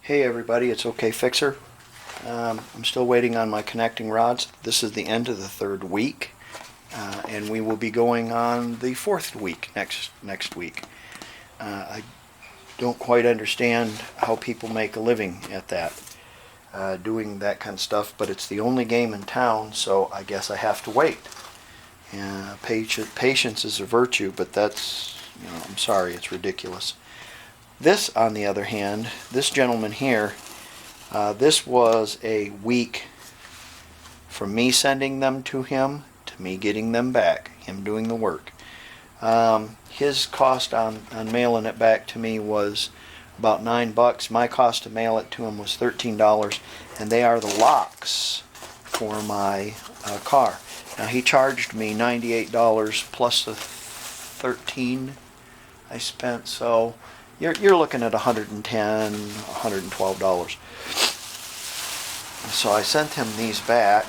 Hey everybody, it's OK Fixer. I'm still waiting on my connecting rods. This is the end of the third week, and we will be going on the fourth week next week. I don't quite understand how people make a living at that, doing that kind of stuff, but it's the only game in town, so I guess I have to wait. Patience is a virtue, but that's, I'm sorry, it's ridiculous. This, on the other hand, this gentleman here, this was a week from me sending them to him to me getting them back, him doing the work. His cost on mailing it back to me was about $9. My cost to mail it to him was $13, and they are the locks for my car. Now he charged me $98 plus the $13 I spent, so you're looking at $110, $112. So I sent him these back.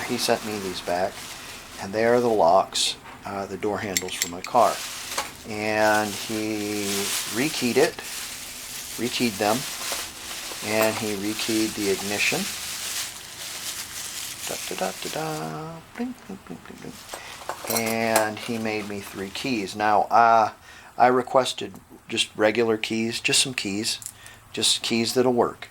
He sent me these back, and they are the locks, the door handles for my car. And he rekeyed them, and he rekeyed the ignition. Bling, bling, bling, bling, bling. And he made me 3 keys. Now, I requested just regular keys, just some keys, just keys that'll work.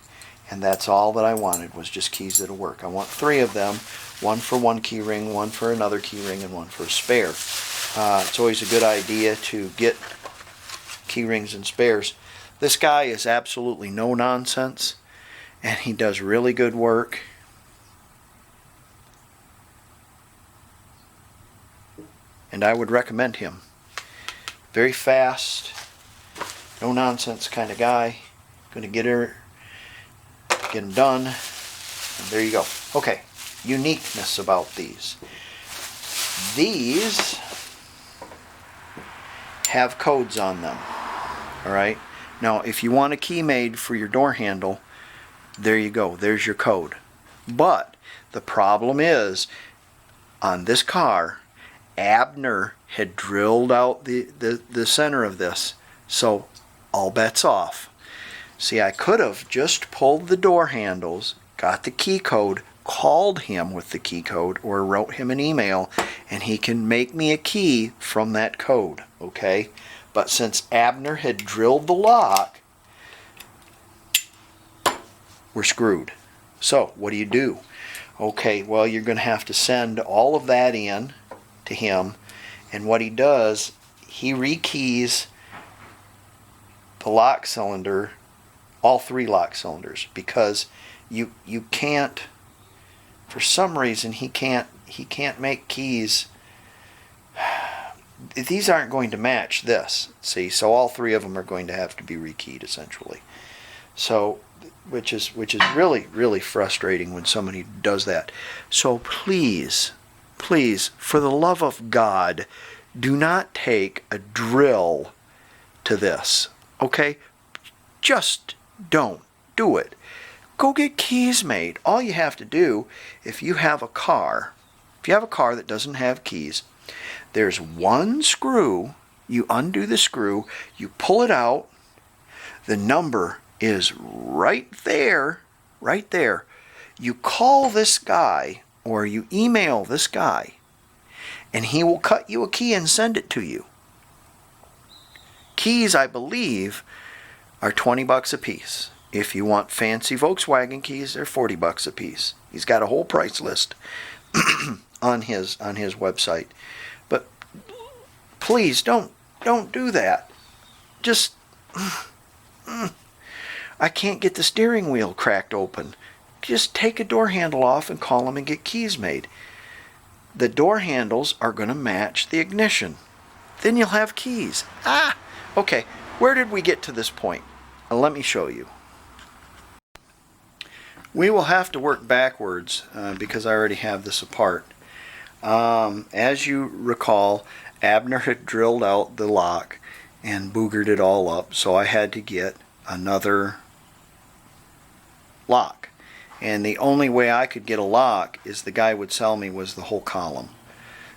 And that's all that I wanted, was just keys that'll work. I want 3 of them, one for one key ring, one for another key ring, and one for a spare. It's always a good idea to get key rings and spares. This guy is absolutely no nonsense, and he does really good work. And I would recommend him. Very fast, no nonsense kind of guy. Gonna get him done. And there you go. Okay, uniqueness about these. These have codes on them. Alright? Now, if you want a key made for your door handle, there you go. There's your code. But the problem is, on this car, Abner had drilled out the center of this, so all bets off. See, I could have just pulled the door handles, got the key code, called him with the key code, or wrote him an email, and he can make me a key from that code, okay? But since Abner had drilled the lock, we're screwed. So, what do? Okay, well, you're going to have to send all of that in to him, and what he does, he rekeys the lock cylinder, all 3 lock cylinders, because you can't, for some reason he can't make keys. These aren't going to match this, see, so all 3 of them are going to have to be rekeyed essentially. So which is really frustrating when somebody does that. So please, for the love of God, do not take a drill to this, okay? Just don't do it. Go get keys made. All you have to do, if you have a car that doesn't have keys, there's one screw, you undo the screw, you pull it out, the number is right there. You call this guy, or you email this guy, and he will cut you a key and send it to you. Keys, I believe, are $20 a piece. If you want fancy Volkswagen keys, they're $40 a piece. He's got a whole price list on his website. But please don't do that. Just I can't get the steering wheel cracked open. Just take a door handle off and call him and get keys made. The door handles are going to match the ignition. Then you'll have keys. Okay, where did we get to this point? Let me show you. We will have to work backwards because I already have this apart. As you recall, Abner had drilled out the lock and boogered it all up, so I had to get another lock. And the only way I could get a lock is the guy would sell me was the whole column.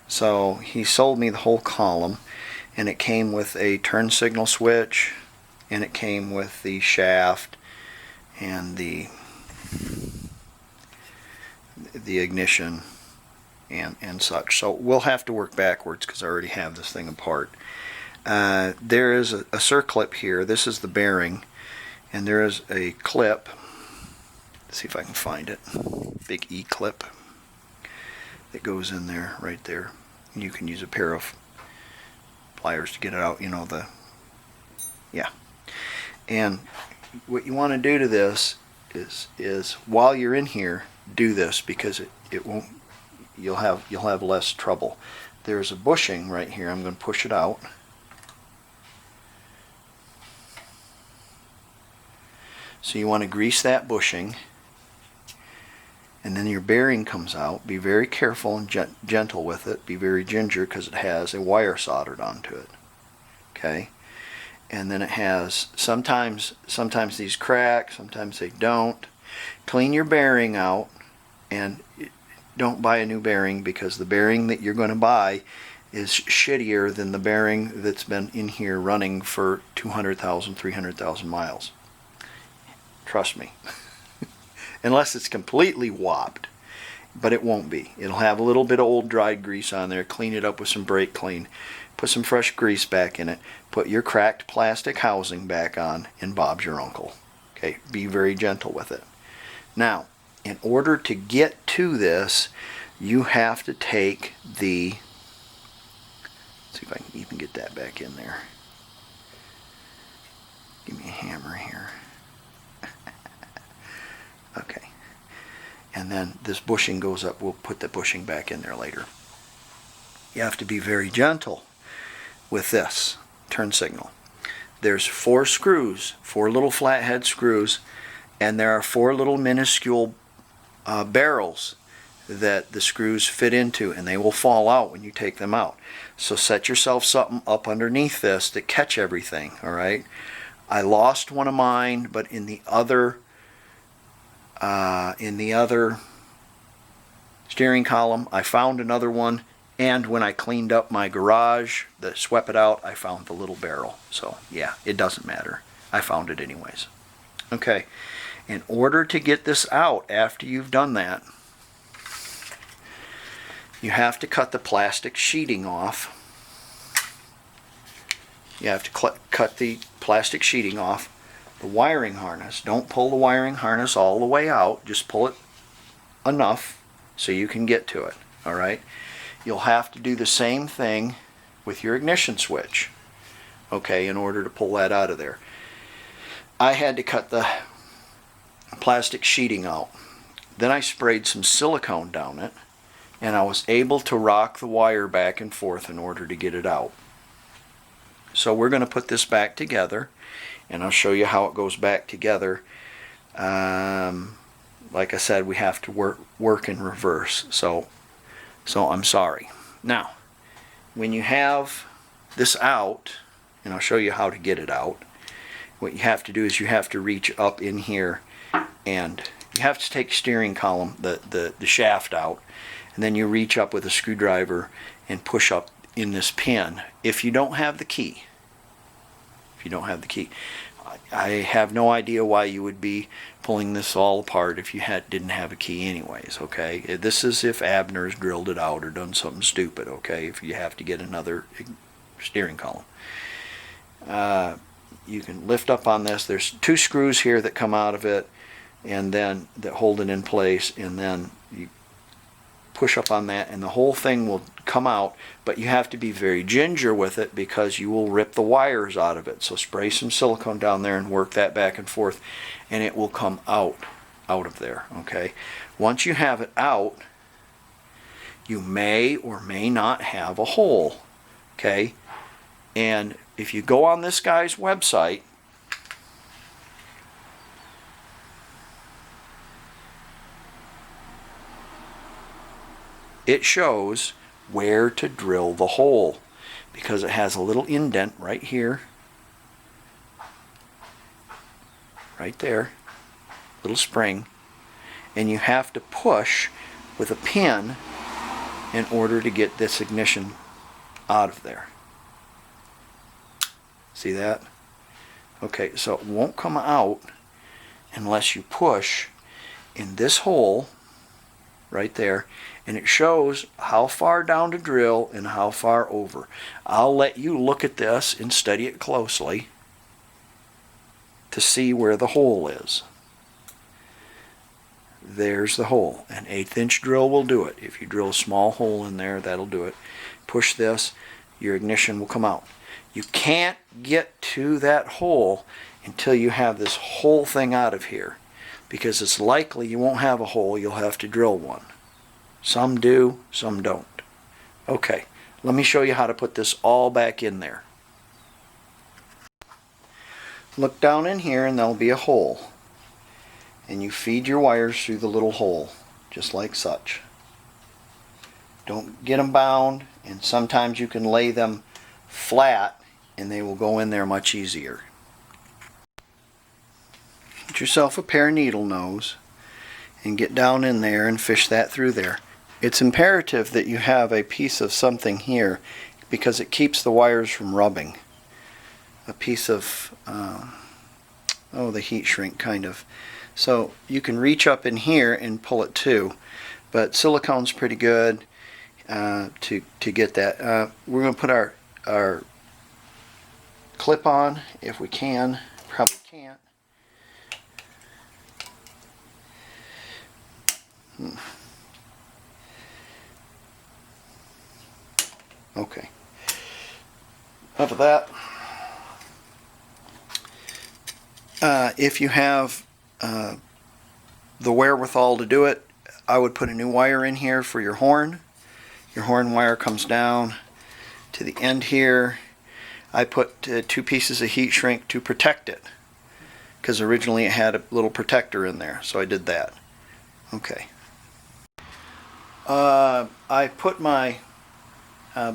So he sold me the whole column, and it came with a turn signal switch, and it came with the shaft, and the ignition and such. So we'll have to work backwards because I already have this thing apart. There is a circlip here. This is the bearing, and there is a clip. Let's see if I can find it. Big E clip that goes in there, right there. And you can use a pair of pliers to get it out. You know, yeah. And what you want to do to this is while you're in here, do this, because it won't. You'll have less trouble. There's a bushing right here. I'm going to push it out. So you want to grease that bushing, and then your bearing comes out. Be very careful and gentle with it. Be very ginger, because it has a wire soldered onto it. Okay, and then it has sometimes these crack, sometimes they don't. Clean your bearing out, and don't buy a new bearing, because the bearing that you're going to buy is shittier than the bearing that's been in here running for 200,000, 300,000 miles. Trust me. Unless it's completely whopped, but it won't be. It'll have a little bit of old dried grease on there. Clean it up with some brake clean. Put some fresh grease back in it. Put your cracked plastic housing back on, and Bob's your uncle. Okay, be very gentle with it. Now, in order to get to this, you have to take the, let's see if I can even get that back in there. Give me a hammer here. Okay. And then this bushing goes up. We'll put the bushing back in there later. You have to be very gentle with this turn signal. There's 4 screws, 4 little flathead screws, and there are 4 little minuscule barrels that the screws fit into, and they will fall out when you take them out. So set yourself something up underneath this to catch everything, all right? I lost one of mine, but in the other steering column, I found another one, and when I cleaned up my garage, swept it out, I found the little barrel. So yeah, it doesn't matter. I found it anyways. Okay, in order to get this out after you've done that, you have to cut the plastic sheeting off. You have to cut the plastic sheeting off. The wiring harness, don't pull the wiring harness all the way out, just pull it enough so you can get to it, all right? You'll have to do the same thing with your ignition switch, okay, in order to pull that out of there. I had to cut the plastic sheeting out. Then I sprayed some silicone down it, and I was able to rock the wire back and forth in order to get it out. So we're going to put this back together, and I'll show you how it goes back together. Like I said, we have to work in reverse. So I'm sorry. Now, when you have this out, and I'll show you how to get it out, what you have to do is you have to reach up in here, and you have to take steering column, the shaft out, and then you reach up with a screwdriver and push up in this pin if you don't have the key. If you don't have the key. I have no idea why you would be pulling this all apart if you didn't have a key anyways, okay? This is if Abner's drilled it out or done something stupid, okay? If you have to get another steering column. You can lift up on this. There's 2 screws here that come out of it, and then that hold it in place, and then you push up on that, and the whole thing will come out, but you have to be very ginger with it because you will rip the wires out of it. So spray some silicone down there and work that back and forth, and it will come out of there, okay? Once you have it out, you may or may not have a hole, okay? And if you go on this guy's website, it shows where to drill the hole, because it has a little indent right here, right there, little spring, and you have to push with a pin in order to get this ignition out of there. See that? Okay, so it won't come out unless you push in this hole right there, and it shows how far down to drill and how far over. I'll let you look at this and study it closely to see where the hole is. There's the hole. An 1/8 inch drill will do it. If you drill a small hole in there, that'll do it. Push this, your ignition will come out. You can't get to that hole until you have this whole thing out of here, because it's likely you won't have a hole. You'll have to drill one. Some do, some don't. Okay, let me show you how to put this all back in there. Look down in here and there'll be a hole. And you feed your wires through the little hole, just like such. Don't get them bound, and sometimes you can lay them flat and they will go in there much easier. Get yourself a pair of needle nose and get down in there and fish that through there. It's imperative that you have a piece of something here because it keeps the wires from rubbing. A piece of, the heat shrink kind of. So you can reach up in here and pull it too, but silicone's pretty good to get that. We're going to put our clip on if we can. Probably can't. Okay. Enough of that. If you have the wherewithal to do it, I would put a new wire in here for your horn. Your horn wire comes down to the end here. I put 2 pieces of heat shrink to protect it, because originally it had a little protector in there, so I did that. Okay. I put my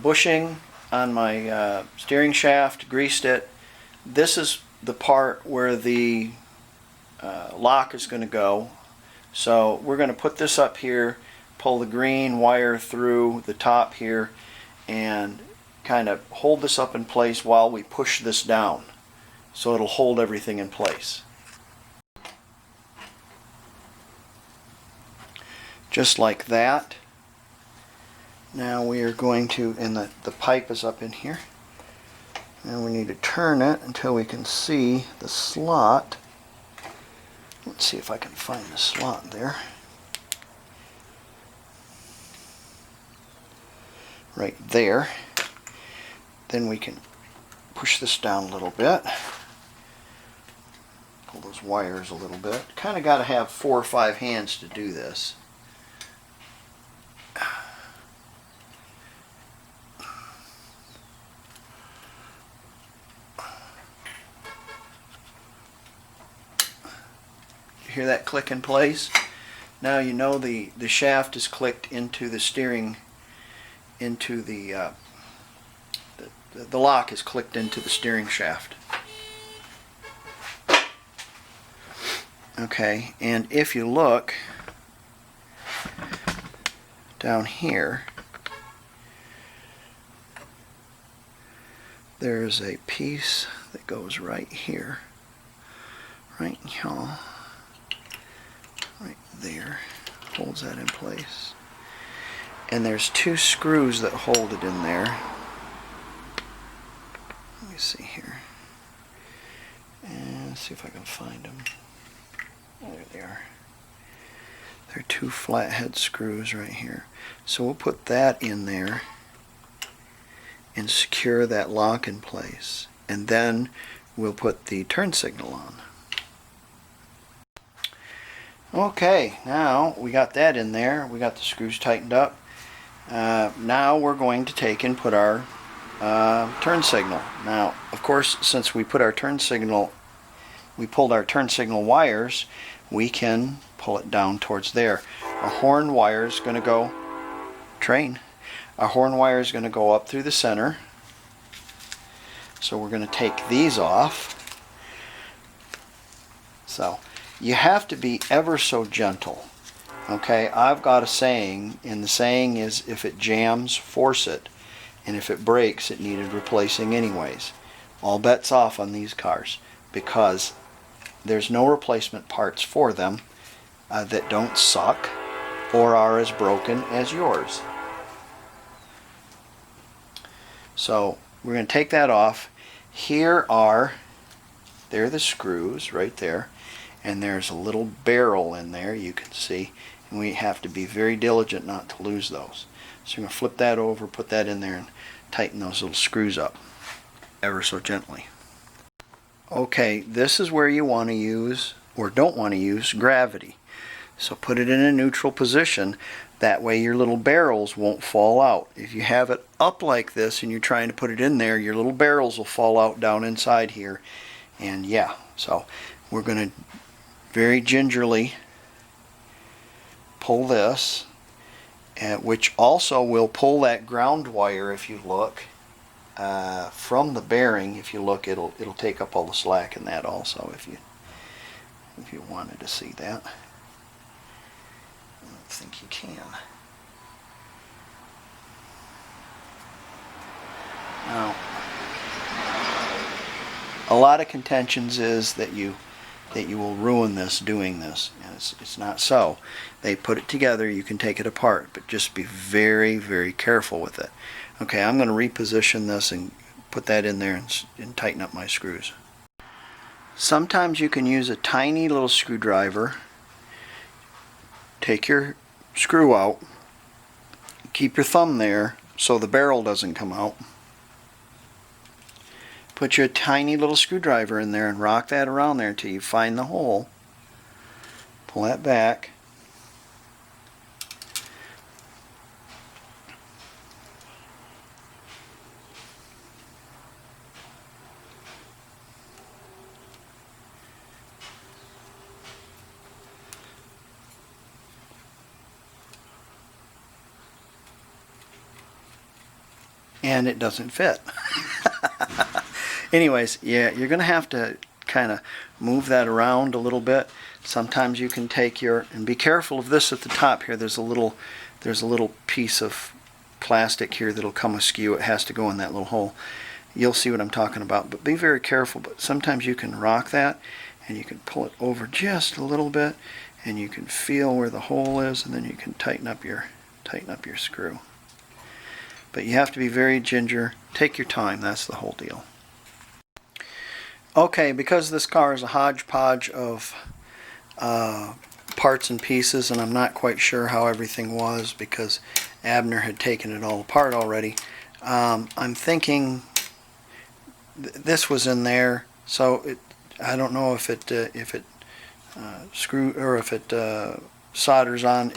bushing on my steering shaft, greased it. This is the part where the lock is going to go. So we're going to put this up here, pull the green wire through the top here, and kind of hold this up in place while we push this down, so it'll hold everything in place. Just like that. Now we are going to, and the pipe is up in here, and we need to turn it until we can see the slot. Let's see if I can find the slot there. Right there. Then we can push this down a little bit. Pull those wires a little bit. Kind of got to have 4 or 5 hands to do this. Hear that click in place? Now you know the shaft is clicked into the steering, into the lock is clicked into the steering shaft. Okay, and if you look down here, there's a piece that goes right here, right here. Right there, holds that in place. And there's 2 screws that hold it in there. Let me see here. And see if I can find them. There they are. They're 2 flathead screws right here. So we'll put that in there and secure that lock in place. And then we'll put the turn signal on. Okay, now we got that in there. We got the screws tightened up. Now we're going to take and put our turn signal. Now, of course, since we put our turn signal, we pulled our turn signal wires, we can pull it down towards there. A horn wire is going to go, a horn wire is going to go up through the center. So we're going to take these off. So you have to be ever so gentle. Okay, I've got a saying, and the saying is, if it jams, force it, and if it breaks, it needed replacing anyways. All bets off on these cars, because there's no replacement parts for them that don't suck or are as broken as yours. So we're going to take that off. There are the screws right there, and there's a little barrel in there, you can see, and we have to be very diligent not to lose those. So we're going to flip that over, put that in there, and tighten those little screws up ever so gently. Okay, this is where you want to use, or don't want to use, gravity. So put it in a neutral position. That way your little barrels won't fall out. If you have it up like this and you're trying to put it in there, your little barrels will fall out down inside here. And yeah, so we're going to very gingerly pull this, which also will pull that ground wire, if you look, from the bearing. If you look, it'll take up all the slack in that also, if you wanted to see that. I think you can. Now, a lot of contentions is that you will ruin this doing this, and it's not so. They put it together, you can take it apart, but just be very, very careful with it. Okay, I'm going to reposition this and put that in there and tighten up my screws. Sometimes you can use a tiny little screwdriver. Take your screw out, keep your thumb there so the barrel doesn't come out. Put your tiny little screwdriver in there and rock that around there until you find the hole. Pull that back. And it doesn't fit. Anyways, yeah, you're going to have to kind of move that around a little bit. Sometimes you can take and be careful of this at the top here. There's a little piece of plastic here that'll come askew. It has to go in that little hole. You'll see what I'm talking about, but be very careful. But sometimes you can rock that, and you can pull it over just a little bit, and you can feel where the hole is, and then you can tighten up your screw. But you have to be very ginger. Take your time. That's the whole deal. Okay, because this car is a hodgepodge of parts and pieces, and I'm not quite sure how everything was because Abner had taken it all apart already. I'm thinking this was in there, so I don't know if it solders on.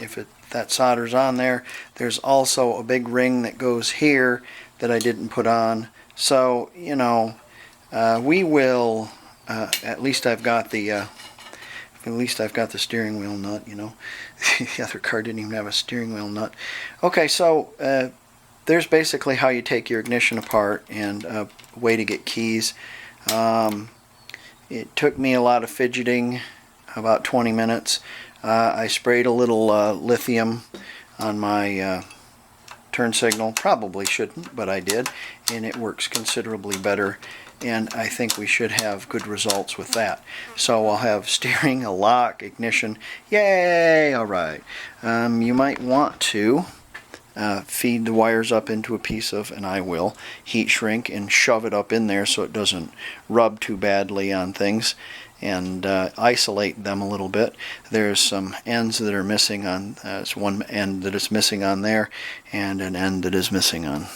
That solders on there. There's also a big ring that goes here that I didn't put on. So we will. At least I've got the steering wheel nut. The other car didn't even have a steering wheel nut. Okay, so there's basically how you take your ignition apart and a way to get keys. It took me a lot of fidgeting, about 20 minutes. I sprayed a little lithium on my turn signal. Probably shouldn't, but I did, and it works considerably better, and I think we should have good results with that. So I'll have steering, a lock, ignition. Yay! Alright. You might want to feed the wires up into a piece of, and I will, heat shrink and shove it up in there so it doesn't rub too badly on things, and isolate them a little bit. There's some ends that are missing on, there's one end that is missing on there, and an end that is missing on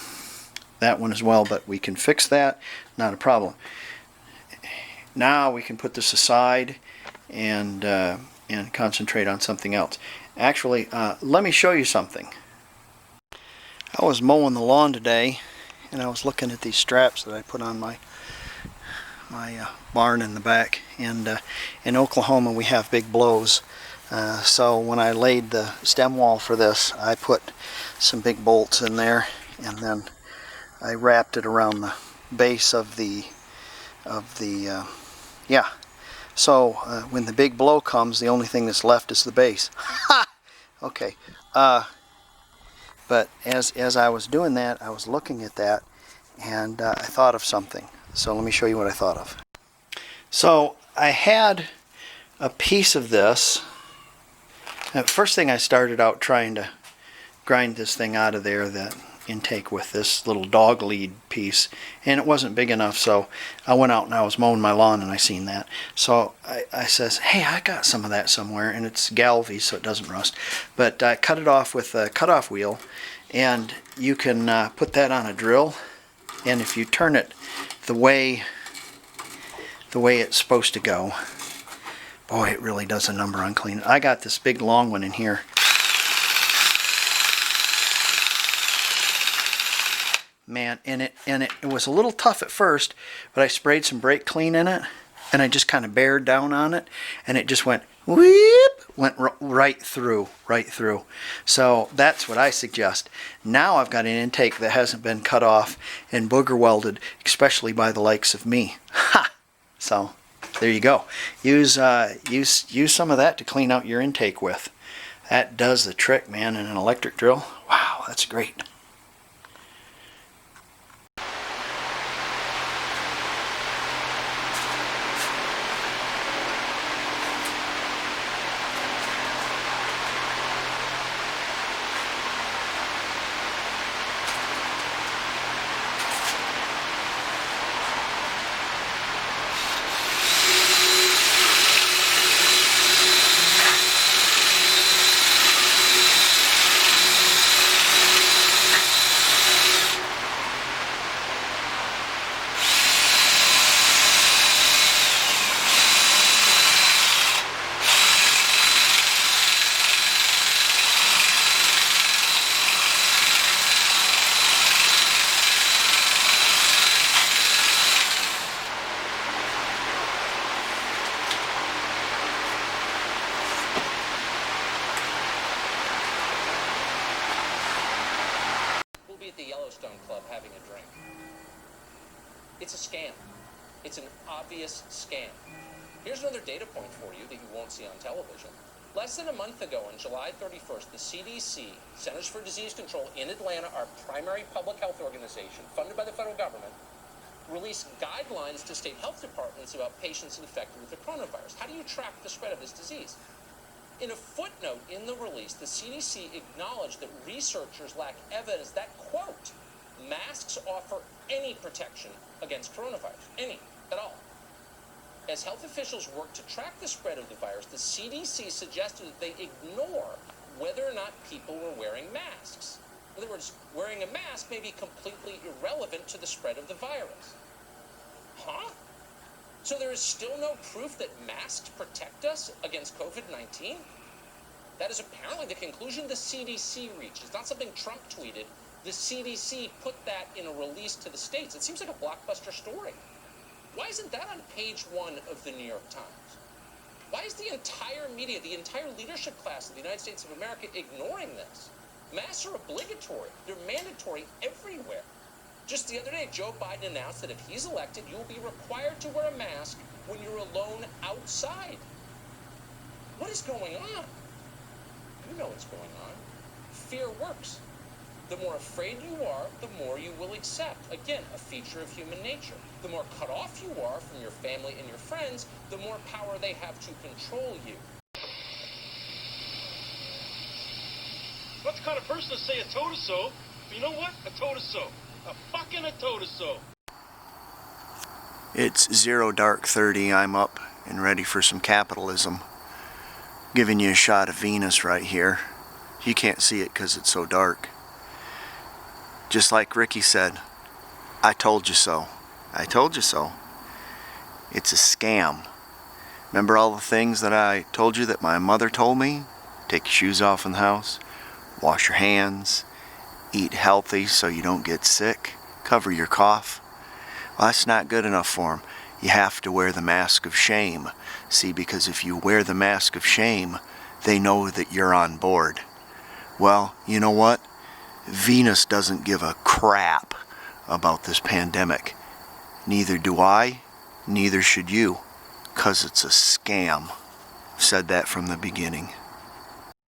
that one as well, but we can fix that, not a problem. Now we can put this aside and concentrate on something else. Actually, let me show you something. I was mowing the lawn today, and I was looking at these straps that I put on my barn in the back, and in Oklahoma we have big blows, so when I laid the stem wall for this, I put some big bolts in there, and then I wrapped it around the base of the yeah, so when the big blow comes, the only thing that's left is the base. Okay, but as I was doing that, I was looking at that, and I thought of something. So let me show you what I thought of. So I had a piece of this. The first thing I started out trying to grind this thing out of there, that intake, with this little dog lead piece, and it wasn't big enough, so I went out and I was mowing my lawn and I seen that. So I says, hey, I got some of that somewhere, and it's Galvy, so it doesn't rust. But I cut it off with a cutoff wheel, and you can put that on a drill, and if you turn it the way it's supposed to go, boy, it really does a number on cleaning. I got this big long one in here. Man, and it was a little tough at first, but I sprayed some brake clean in it, and I just kind of bared down on it, and it just went right through. So that's what I suggest. Now I've got an intake that hasn't been cut off and booger welded, especially by the likes of me. Ha! So there you go. Use some of that to clean out your intake with. That does the trick, man. In an electric drill, wow, that's great. It's a scam. It's an obvious scam. Here's another data point for you that you won't see on television. Less than a month ago, on July 31st, the CDC, Centers for Disease Control in Atlanta, our primary public health organization, funded by the federal government, released guidelines to state health departments about patients infected with the coronavirus. How do you track the spread of this disease? In a footnote in the release, the CDC acknowledged that researchers lack evidence that, quote, masks offer any protection against coronavirus, any, at all. As health officials work to track the spread of the virus, the CDC suggested that they ignore whether or not people were wearing masks. In other words, wearing a mask may be completely irrelevant to the spread of the virus. Huh? So there is still no proof that masks protect us against COVID-19? That is apparently the conclusion the CDC reached. It's not something Trump tweeted. The CDC put that in a release to the states. It seems like a blockbuster story. Why isn't that on page 1 of the New York Times? Why is the entire media, the entire leadership class of the United States of America ignoring this? Masks are obligatory. They're mandatory everywhere. Just the other day, Joe Biden announced that if he's elected, you'll be required to wear a mask when you're alone outside. What is going on? You know what's going on. Fear works. The more afraid you are, the more you will accept. Again, a feature of human nature. The more cut off you are from your family and your friends, the more power they have to control you. Not the kind of person to say a told us so, but you know what? A told us so. A fucking a told us so. It's 0:30. I'm up and ready for some capitalism. Giving you a shot of Venus right here. You can't see it because it's so dark. Just like Ricky said, I told you so. I told you so. It's a scam. Remember all the things that I told you that my mother told me? Take your shoes off in the house, wash your hands, eat healthy so you don't get sick, cover your cough. Well, that's not good enough for them. You have to wear the mask of shame. See, because if you wear the mask of shame, they know that you're on board. Well, you know what? Venus doesn't give a crap about this pandemic. Neither do I, neither should you, 'cause it's a scam. I've said that from the beginning.